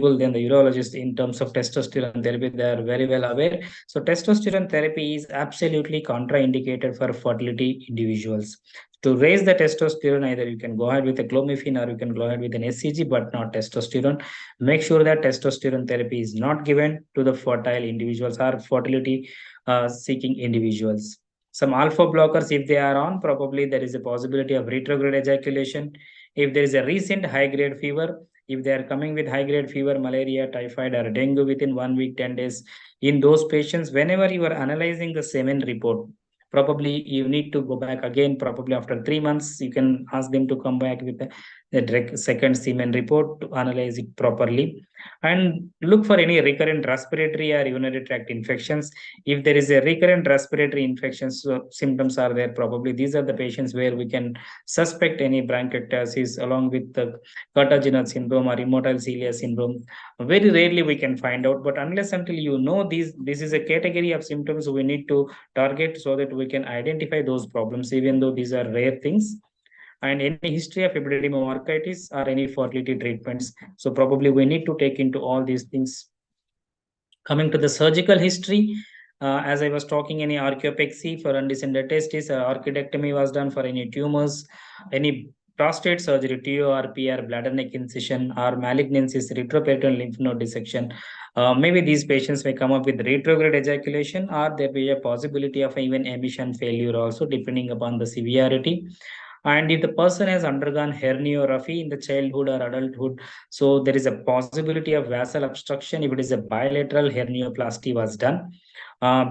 knowledgeable than the urologist in terms of testosterone therapy. They are very well aware. So testosterone therapy is absolutely contraindicated for fertility individuals. To raise the testosterone, either you can go ahead with a clomiphene or you can go ahead with an SCG, but not testosterone. Make sure that testosterone therapy is not given to the fertile individuals or fertility seeking individuals. Some alpha blockers, if they are on, probably there is a possibility of retrograde ejaculation. If there is a recent high grade fever, if they are coming with high grade fever, malaria, typhoid, or dengue within 1 week, 10 days, in those patients, whenever you are analyzing the semen report, probably you need to go back again, probably after 3 months, you can ask them to come back with the second semen report to analyze it properly, and look for any recurrent respiratory or urinary tract infections. If there is a recurrent respiratory infections symptoms are there, probably these are the patients where we can suspect any bronchiectasis along with the cartaginous syndrome or immotile cilia syndrome. Very rarely we can find out, but unless until you know these, this is a category of symptoms we need to target so that we can identify those problems, even though these are rare things. And any history of epididymomarcitis or any fertility treatments. So probably we need to take into all these things. Coming to the surgical history, as I was talking, any archaeopexy for undescended testis, orchidectomy was done for any tumors, any prostate surgery, TORP, bladder neck incision, or malignancies, retroperitoneal lymph node dissection. Maybe these patients may come up with retrograde ejaculation, or there be a possibility of even emission failure also, depending upon the severity. And if the person has undergone herniorrhaphy in the childhood or adulthood, so there is a possibility of vessel obstruction if it is a bilateral hernioplasty was done.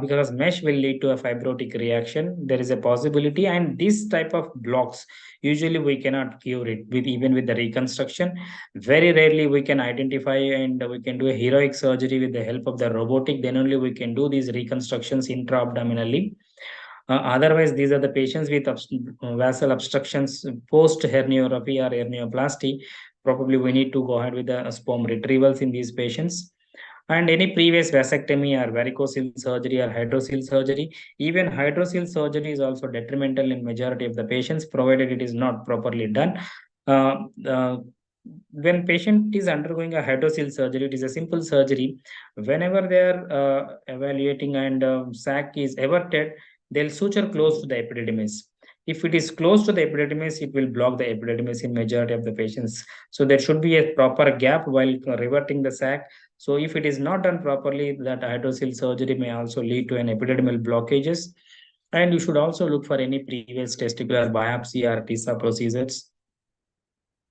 Because mesh will lead to a fibrotic reaction, there is a possibility, and this type of blocks usually we cannot cure it with even with the reconstruction. Very rarely we can identify, and we can do a heroic surgery with the help of the robotic. Then only we can do these reconstructions intra-abdominally. Otherwise, these are the patients with vessel obstructions post herniorrhaphy or hernioplasty. Probably we need to go ahead with the sperm retrievals in these patients. And any previous vasectomy or varicocele surgery or hydrocele surgery. Even hydrocele surgery is also detrimental in majority of the patients, provided it is not properly done. Uh, uh, when patient is undergoing a hydrocele surgery, it is a simple surgery. Whenever they are evaluating and sac is everted, they'll suture close to the epididymis. If it is close to the epididymis, it will block the epididymis in majority of the patients. So there should be a proper gap while reverting the sac. So if it is not done properly, that hydrocele surgery may also lead to an epididymal blockages. And you should also look for any previous testicular biopsy or TISA procedures.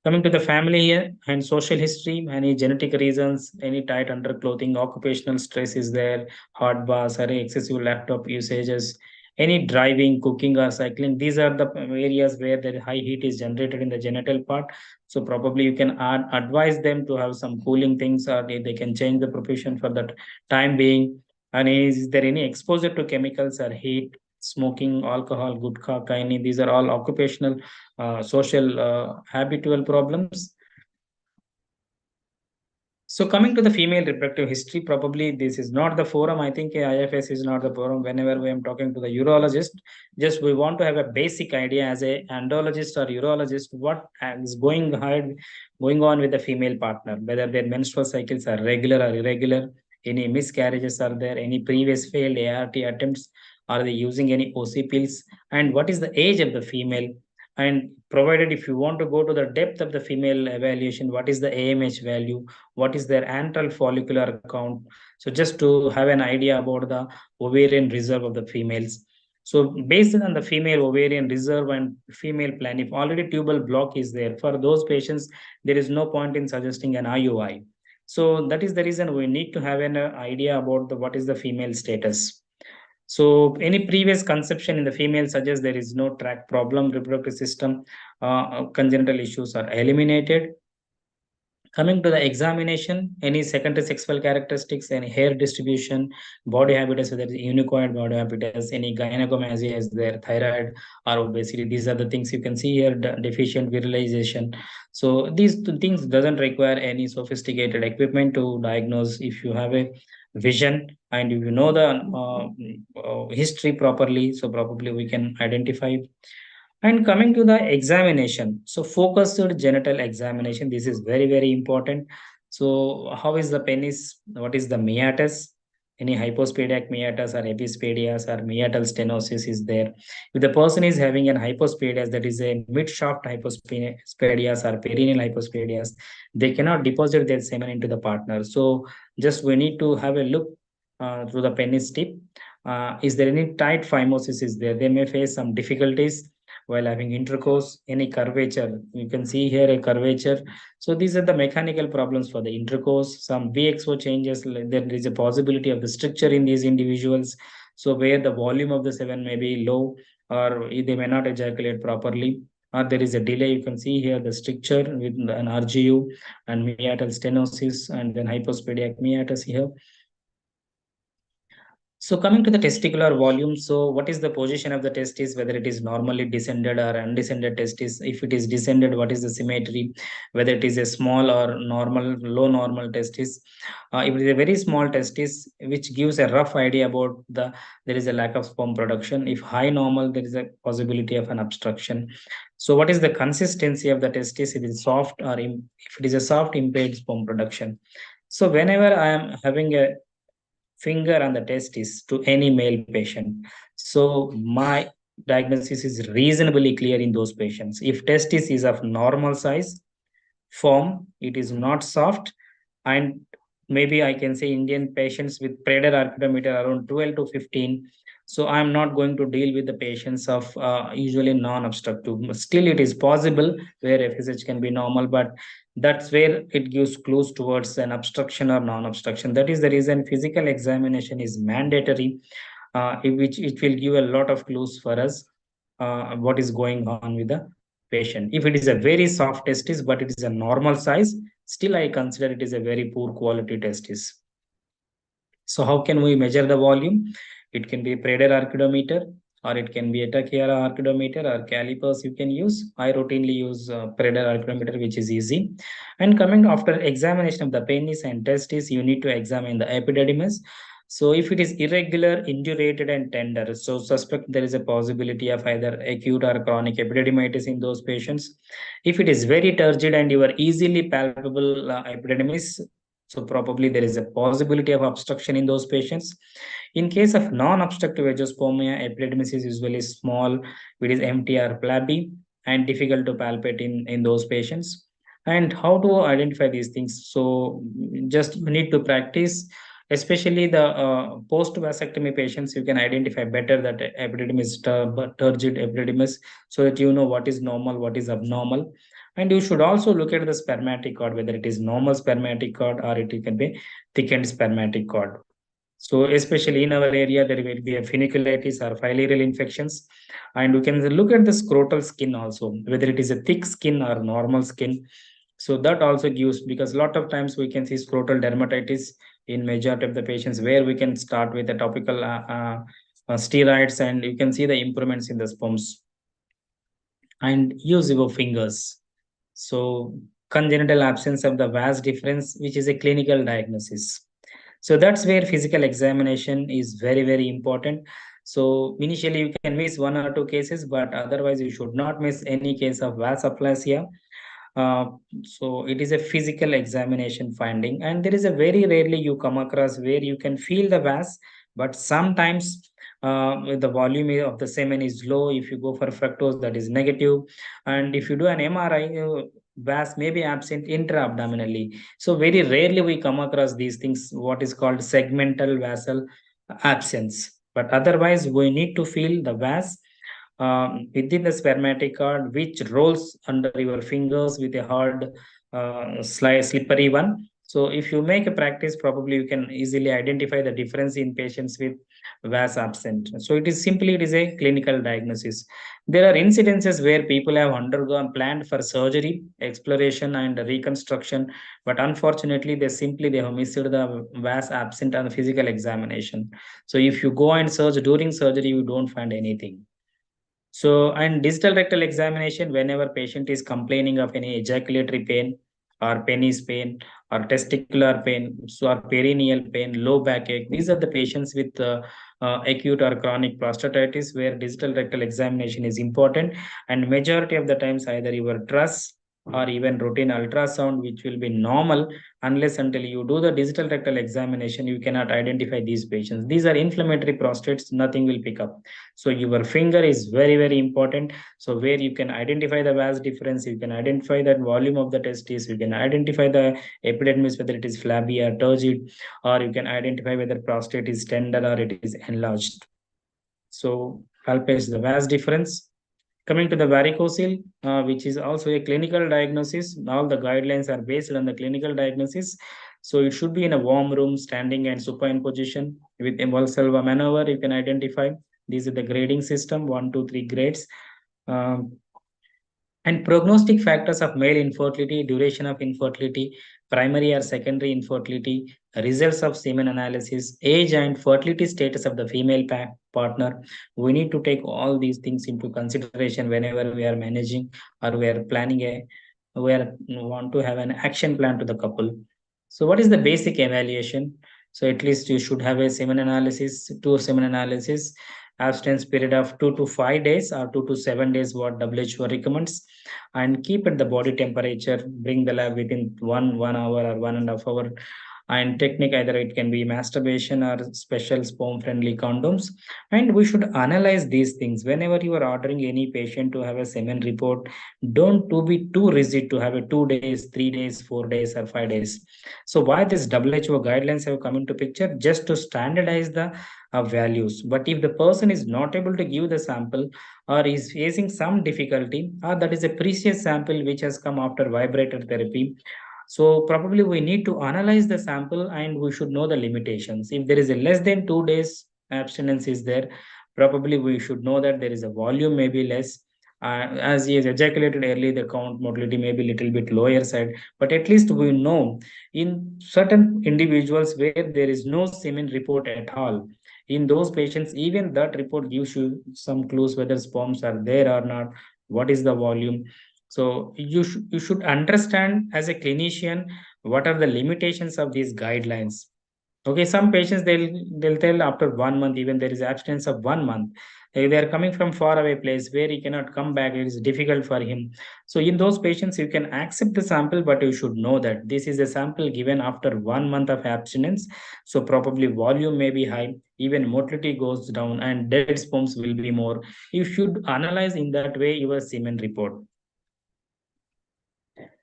Coming to the family here and social history, any genetic reasons, any tight underclothing, occupational stress is there, hot baths, or excessive laptop usages, any driving, cooking, or cycling. These are the areas where the high heat is generated in the genital part. So probably you can advise them to have some cooling things, or they can change the profession for that time being. And is there any exposure to chemicals or heat, smoking, alcohol, gutkha, kaini? These are all occupational social habitual problems. So coming to the female reproductive history, probably this is not the forum. I think IFS is not the forum. Whenever we am talking to the urologist, just we want to have a basic idea as a andrologist or urologist, what is going on with the female partner, whether their menstrual cycles are regular or irregular, any miscarriages are there, any previous failed ART attempts, are they using any OC pills, and what is the age of the female. And provided if you want to go to the depth of the female evaluation, what is the AMH value, what is their antral follicular count. So just to have an idea about the ovarian reserve of the females. So based on the female ovarian reserve and female plan, if already tubal block is there, for those patients, there is no point in suggesting an IUI. So that is the reason we need to have an idea about what is the female status. So any previous conception in the female suggests there is no tract problem, reproductive system, congenital issues are eliminated. Coming to the examination, any secondary sexual characteristics, any hair distribution, body habitus, whether it's unicoid body habitus, any gynecomastia is there, thyroid or obesity. These are the things you can see here, deficient virilization. So these things doesn't require any sophisticated equipment to diagnose. If you have a vision and if you know the history properly, so probably we can identify. And coming to the examination, so focused genital examination, this is very, very important. So how is the penis? What is the meatus? Any hypospadiac meatus or epispadias or meatal stenosis is there. If the person is having an hypospadias, that is a mid-shaft hypospadias or perineal hypospadias, they cannot deposit their semen into the partner. So just we need to have a look through the penis tip. Is there any tight phimosis is there? They may face some difficulties while having intercourse, any curvature. You can see here a curvature. So these are the mechanical problems for the intercourse. Some VXO changes, there is a possibility of the structure in these individuals. So where the volume of the semen may be low, or they may not ejaculate properly, or there is a delay. You can see here the stricture with an RGU and meatal stenosis and then hypospadiac meatus here. So coming to the testicular volume, so what is the position of the testis, whether it is normally descended or undescended testis? If it is descended, what is the symmetry, whether it is a small or normal, low normal testis? If it is a very small testis, which gives a rough idea about there is a lack of sperm production. If high normal, there is a possibility of an obstruction. So what is the consistency of the testis? It is soft or if it is a soft, impaired sperm production. So whenever I am having a finger on the testis to any male patient. So my diagnosis is reasonably clear in those patients. If testis is of normal size, form, it is not soft, and maybe I can say Indian patients with predar archidometer around 12 to 15. So I'm not going to deal with the patients of usually non-obstructive. Still, it is possible where FSH can be normal, but that's where it gives clues towards an obstruction or non-obstruction. That is the reason physical examination is mandatory, in which it will give a lot of clues for us what is going on with the patient. If it is a very soft testis, but it is a normal size, still I consider it is a very poor quality testis. So how can we measure the volume? It can be a predar archidometer, or it can be a Takehara archidometer or calipers you can use. I routinely use predar archidometer, which is easy. And coming after examination of the penis and testis, you need to examine the epididymis. So if it is irregular, indurated, and tender, so suspect there is a possibility of either acute or chronic epididymitis in those patients. If it is very turgid and you are easily palpable epididymis, so probably there is a possibility of obstruction in those patients. In case of non-obstructive agiospermia, epididymis is usually small, it is empty or flabby, and difficult to palpate in those patients. And how to identify these things? So just we need to practice, especially the post-vasectomy patients. You can identify better that epididymis, turgid epididymis, so that you know what is normal, what is abnormal. And you should also look at the spermatic cord, whether it is normal spermatic cord or it can be thickened spermatic cord. So especially in our area, there will be a funiculitis or filarial infections. And we can look at the scrotal skin also, whether it is a thick skin or normal skin. So that also gives, because a lot of times we can see scrotal dermatitis in majority of the patients, where we can start with the topical steroids, and you can see the improvements in the sperms. And use your fingers. So congenital absence of the vas difference, which is a clinical diagnosis. So that's where physical examination is very, very important. So initially you can miss one or two cases, but otherwise you should not miss any case of vasoplasia. Uh, so it is a physical examination finding, and there is a very rarely you come across where you can feel the vas, but sometimes the volume of the semen is low. If you go for fructose, that is negative, and if you do an MRI, vas may be absent intra-abdominally. So very rarely we come across these things, what is called segmental vasal absence. But otherwise, we need to feel the vas within the spermatic cord, which rolls under your fingers with a hard, slippery one. So if you make a practice, probably you can easily identify the difference in patients with vas absent. So it is a clinical diagnosis. There are incidences where people have undergone planned for surgery, exploration, and reconstruction, but unfortunately, they have missed the vas absent on the physical examination. So if you go and search during surgery, you don't find anything. So, and digital rectal examination, whenever patient is complaining of any ejaculatory pain or penis pain or testicular pain, so or perineal pain, low backache, these are the patients with acute or chronic prostatitis, where digital rectal examination is important. And majority of the times, either your truss or even routine ultrasound, which will be normal, unless until you do the digital rectal examination, you cannot identify these patients. These are inflammatory prostates, nothing will pick up. So your finger is very, very important. So where you can identify the vas difference, you can identify that volume of the testis, you can identify the epidermis, whether it is flabby or turgid, or you can identify whether prostate is tender or it is enlarged. So alpha is the vas difference. Coming to the varicocele, which is also a clinical diagnosis. All the guidelines are based on the clinical diagnosis. So it should be in a warm room, standing and supine position with Valsalva maneuver. You can identify. These are the grading system, 1, 2, 3 grades. Um, and prognostic factors of male infertility, duration of infertility, primary or secondary infertility, results of semen analysis, age and fertility status of the female partner. We need to take all these things into consideration whenever we are managing or we are planning we want to have an action plan to the couple. So what is the basic evaluation? So at least you should have a semen analysis, two semen analysis, abstinence period of 2 to 5 days or 2 to 7 days, what WHO recommends, and keep at the body temperature. Bring the lab within one hour or 1.5 hour. And technique, either it can be masturbation or special sperm friendly condoms. And we should analyze these things whenever you are ordering any patient to have a semen report. Don't to be too rigid to have a 2 days, 3 days, 4 days, or 5 days. So why this WHO guidelines have come into picture? Just to standardize the values. But if the person is not able to give the sample or is facing some difficulty, or that is a precious sample which has come after vibrator therapy, so probably we need to analyze the sample and we should know the limitations. If there is a less than 2 days abstinence is there, probably we should know that there is a volume may be less. As he has ejaculated early, the count motility may be little bit lower side, but at least we know in certain individuals where there is no semen report at all. In those patients, even that report gives you some clues whether sperms are there or not, what is the volume. So you should understand as a clinician what are the limitations of these guidelines. Okay, some patients they'll tell after 1 month, even there is abstinence of 1 month. They are coming from far away place where he cannot come back. It is difficult for him. So in those patients, you can accept the sample, but you should know that this is a sample given after 1 month of abstinence. So probably volume may be high, even motility goes down, and dead sperms will be more. You should analyze in that way your semen report.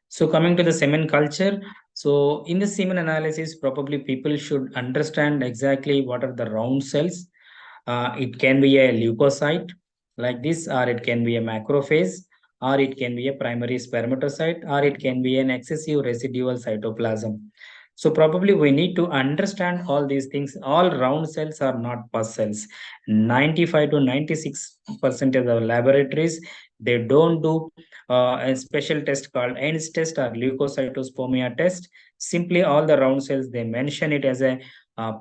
So coming to the semen culture, so in the semen analysis, probably people should understand exactly what are the round cells. It can be a leukocyte like this, or it can be a macrophage, or it can be a primary spermatocyte, or it can be an excessive residual cytoplasm. So probably we need to understand all these things. All round cells are not pus cells. 95 to 96% of the laboratories, they don't do a special test called ENS test or leukocytospermia test. Simply all the round cells, they mention it as a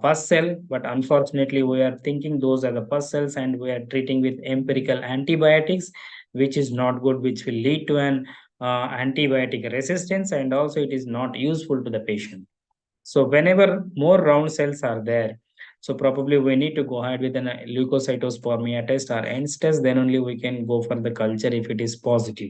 pus cell, but unfortunately we are thinking those are the pus cells and we are treating with empirical antibiotics, which is not good, which will lead to an antibiotic resistance, and also it is not useful to the patient. So whenever more round cells are there, so probably we need to go ahead with an leukocytospermia test or ENS test, then only we can go for the culture if it is positive.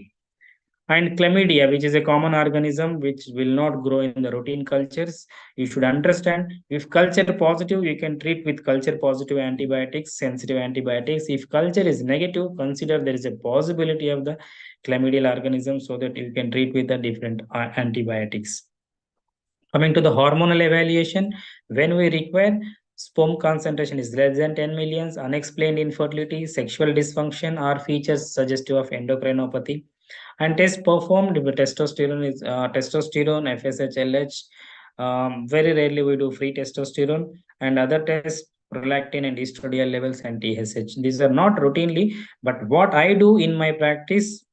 And chlamydia, which is a common organism which will not grow in the routine cultures. You should understand, if culture positive, you can treat with culture positive antibiotics, sensitive antibiotics. If culture is negative, consider there is a possibility of the chlamydial organism, so that you can treat with the different antibiotics. Coming to the hormonal evaluation, when we require sperm concentration is less than 10 millions, unexplained infertility, sexual dysfunction, or features suggestive of endocrinopathy, and test performed with testosterone is testosterone, FSH, LH. Very rarely we do free testosterone, and other tests prolactin and estradiol levels and TSH. These are not routinely, but what I do in my practice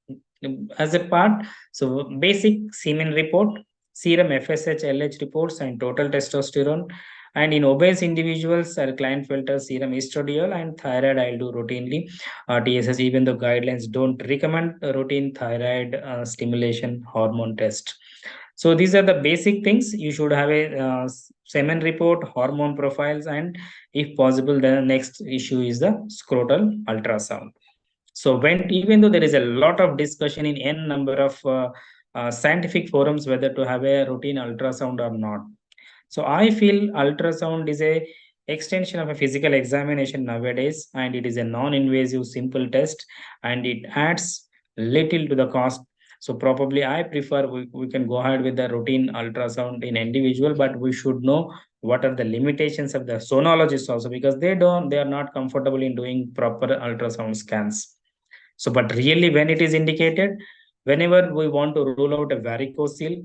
as a part, so basic semen report, serum FSH, LH reports, and total testosterone. And in obese individuals, Klinefelter serum estradiol and thyroid I'll do routinely. TSH, even though guidelines don't recommend routine thyroid stimulation hormone test. So these are the basic things. You should have a semen report, hormone profiles, and if possible, the next issue is the scrotal ultrasound. So when even though there is a lot of discussion in n number of scientific forums whether to have a routine ultrasound or not. So I feel ultrasound is a extension of a physical examination nowadays, and it is a non-invasive, simple test, and it adds little to the cost. So probably I prefer we can go ahead with the routine ultrasound in individual, but we should know what are the limitations of the sonologists also, because they are not comfortable in doing proper ultrasound scans. So, but really, when it is indicated, whenever we want to rule out a varicocele,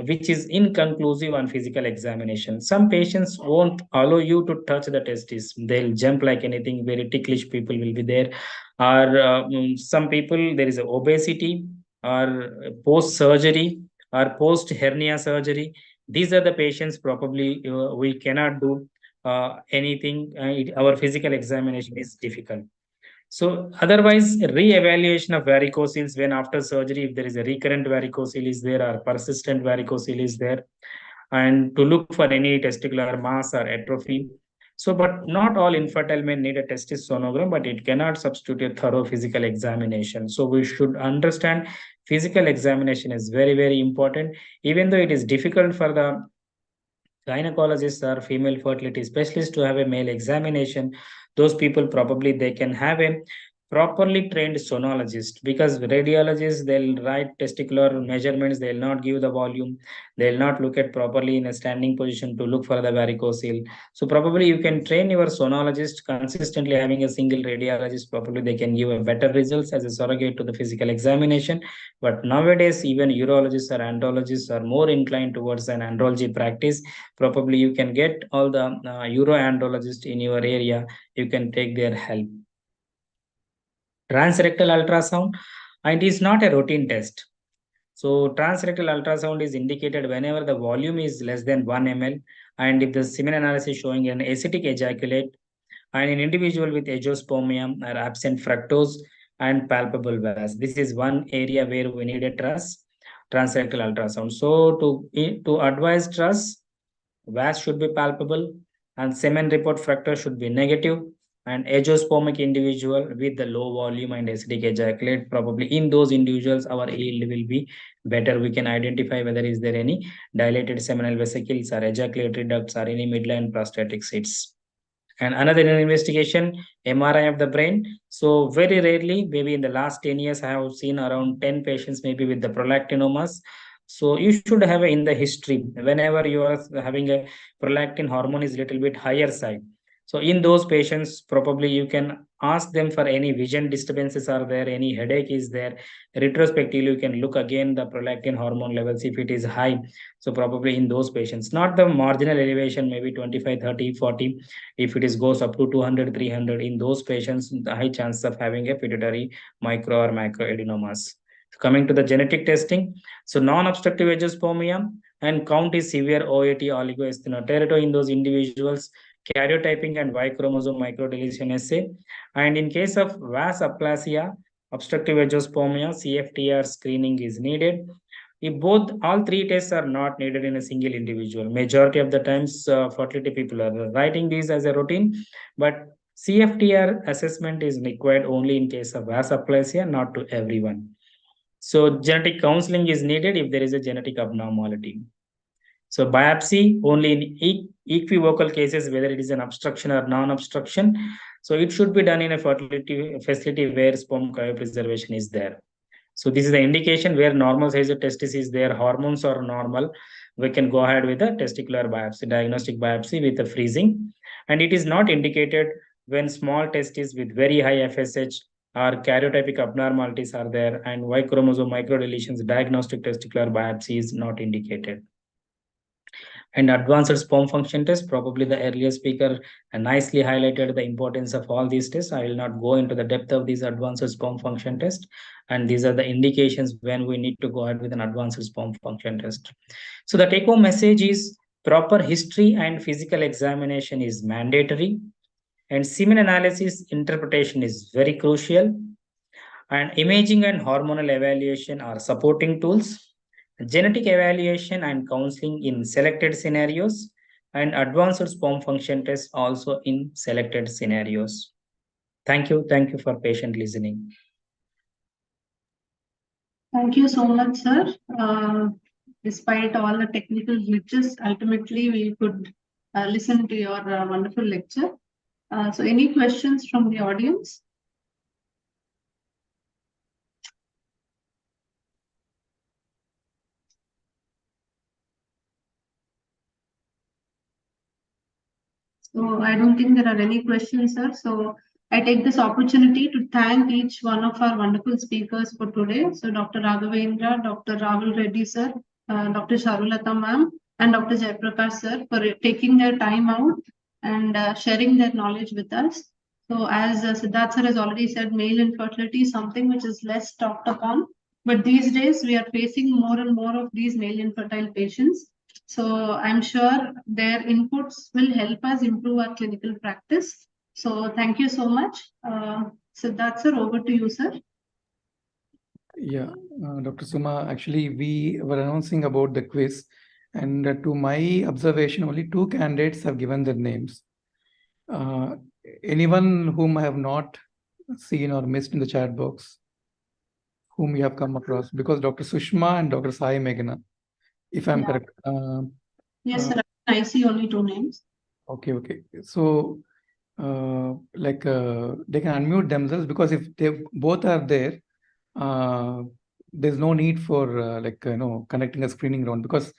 which is inconclusive on physical examination, some patients won't allow you to touch the testis. They'll jump like anything. Very ticklish people will be there. Or some people, there is a obesity, or post surgery, or post hernia surgery. These are the patients probably we cannot do anything. Our physical examination is difficult. So otherwise, re-evaluation of varicoceles when after surgery, if there is a recurrent varicocele is there or persistent varicocele is there, and to look for any testicular mass or atrophy. So, but not all infertile men need a testis sonogram, but it cannot substitute a thorough physical examination. So we should understand physical examination is very, very important, even though it is difficult for the gynecologists or female fertility specialists to have a male examination. Those people probably they can have a properly trained sonologist, because radiologists they'll write testicular measurements, they'll not give the volume, they'll not look at properly in a standing position to look for the varicocele. So probably you can train your sonologist consistently, having a single radiologist, probably they can give a better results as a surrogate to the physical examination. But nowadays even urologists or andrologists are more inclined towards an andrology practice. Probably you can get all the uroandrologist in your area, you can take their help. Transrectal ultrasound, and it is not a routine test. So transrectal ultrasound is indicated whenever the volume is less than 1 ml, and if the semen analysis showing an acidic ejaculate, and in individual with agiospermia or absent fructose and palpable vas. This is one area where we need a transrectal ultrasound. So to advise TRUS, VAS should be palpable, and semen report factor should be negative, and agiospermic individual with the low volume and acidic ejaculate, probably in those individuals our yield will be better. We can identify whether is there any dilated seminal vesicles or ejaculatory ducts or any midline prostatic cysts. And another investigation, MRI of the brain. So very rarely, maybe in the last 10 years, I have seen around 10 patients maybe with the prolactinomas. So you should have in the history, whenever you are having a prolactin hormone is little bit higher side. So in those patients, probably you can ask them for any vision disturbances are there, any headache is there. Retrospectively, you can look again the prolactin hormone levels if it is high. So probably in those patients, not the marginal elevation, maybe 25, 30, 40. If it is goes up to 200, 300, in those patients, the high chance of having a pituitary micro or macroadenomas. Coming to the genetic testing, so non-obstructive agiospermia and count is severe OAT oligoestenoteratoi in those individuals, karyotyping and Y chromosome microdeletion assay. And in case of vas aplasia, obstructive agiospermia, CFTR screening is needed. If both all three tests are not needed in a single individual, majority of the times fertility people are writing these as a routine, but CFTR assessment is required only in case of vas aplasia, not to everyone. So genetic counseling is needed if there is a genetic abnormality. So biopsy only in equivocal cases, whether it is an obstruction or non-obstruction. So it should be done in a fertility facility where sperm cryopreservation is there. So this is the indication where normal size of testis is there, hormones are normal. We can go ahead with a testicular biopsy, diagnostic biopsy with the freezing. And it is not indicated when small testis with very high FSH or karyotypic abnormalities are there, and Y chromosome microdeletions, diagnostic testicular biopsy is not indicated. And advanced sperm function test, probably the earlier speaker nicely highlighted the importance of all these tests. I will not go into the depth of these advanced sperm function test, and these are the indications when we need to go ahead with an advanced sperm function test. So the take home message is proper history and physical examination is mandatory, and semen analysis interpretation is very crucial, and imaging and hormonal evaluation are supporting tools, genetic evaluation and counseling in selected scenarios, and advanced sperm function tests also in selected scenarios. Thank you. Thank you for patient listening. Thank you so much, sir. Despite all the technical glitches, ultimately we could listen to your wonderful lecture. So any questions from the audience? So I don't think there are any questions, sir. So I take this opportunity to thank each one of our wonderful speakers for today. So Dr. Raghavendra, Dr. Rahul Reddy, sir, Dr. Charulata ma'am, and Dr. Jayaprakash, sir, for taking their time out and sharing their knowledge with us. So as Siddharth sir has already said, male infertility is something which is less talked upon. But these days we are facing more and more of these male infertile patients. So I'm sure their inputs will help us improve our clinical practice. So thank you so much. Siddharth sir, over to you, sir. Yeah, Dr. Suma, actually we were announcing about the quiz, and to my observation, only 2 candidates have given their names. Anyone whom I have not seen or missed in the chat box, whom you have come across? Because Dr. Sushma and Dr. Sai Meghna, if I'm correct. Yes, sir. I see only 2 names. Okay. So, they can unmute themselves, because if they both are there, there's no need for connecting a screening round, because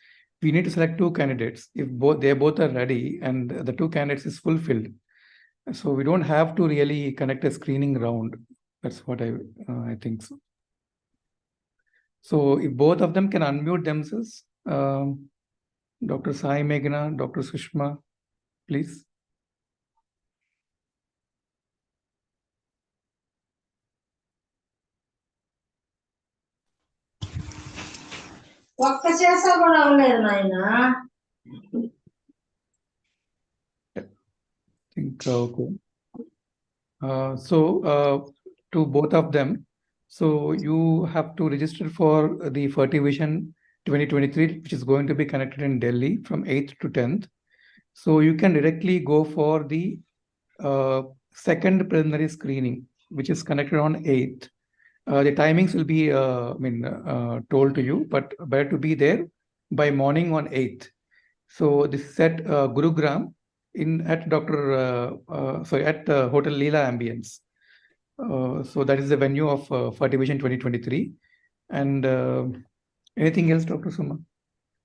we need to select 2 candidates. If they both are ready and the 2 candidates is fulfilled, so we don't have to really connect a screening round. That's what I think so. So if both of them can unmute themselves, Dr. Sai Meghna, Dr. Sushma, please. Think okay. To both of them, so you have to register for the Fertivision 2023, which is going to be connected in Delhi from 8th to 10th. So you can directly go for the second preliminary screening, which is connected on 8th. The timings will be told to you, but better to be there by morning on 8th. So this is at Gurugram at Hotel Leela Ambience. So that is the venue of Fertivision 2023. And anything else, Dr. Suma?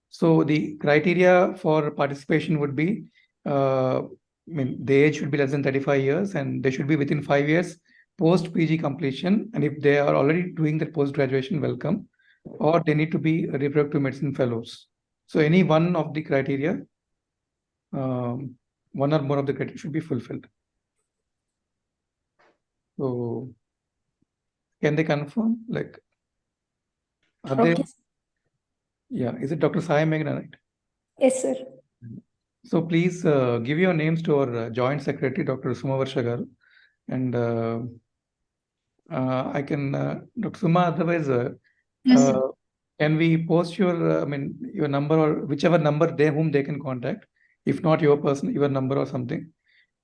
So the criteria for participation would be, the age should be less than 35 years, and they should be within 5 years post PG completion. And if they are already doing their post graduation, welcome, or they need to be reproductive medicine fellows. So any one of the criteria, one or more of the criteria should be fulfilled. So can they confirm? Okay. Yeah, is it Dr. Sai Meghna, right? Yes, sir. So please give your names to our Joint Secretary, Dr. Suma Varshagar, and I can, Dr. Suma, otherwise, Yes, can we post your number, or whichever number whom they can contact, if not your number or something?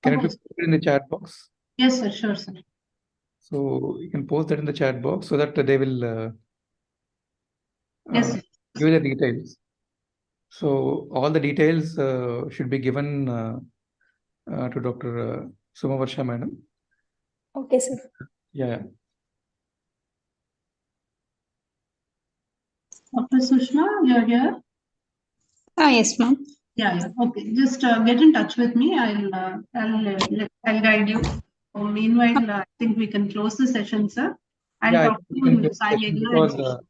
Can it be put in the chat box? Yes, sir. Sure, sir. So you can post that in the chat box so that they will Yes, give the details. So all the details should be given to Dr. Suma Varsha madam. Okay, sir. Yeah. Dr. Sushma, you're here? Yes, ma'am. Yeah. Okay. Just get in touch with me. I'll guide you. So meanwhile, I think we can close the session, sir. I'll talk to Sai Meghna.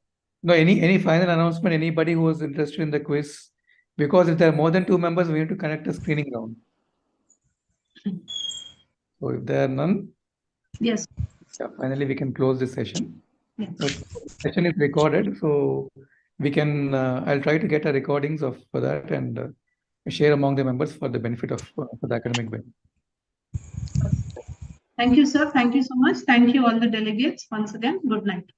No, any final announcement, anybody who is interested in the quiz, because if there are more than 2 members, we need to connect a screening round. So if there are none, yes. Yeah, finally we can close this session. Yeah. So session is recorded, so we can. I'll try to get a recordings for that and share among the members for the benefit of for the academic benefit. Thank you, sir. Thank you so much. Thank you all the delegates once again. Good night.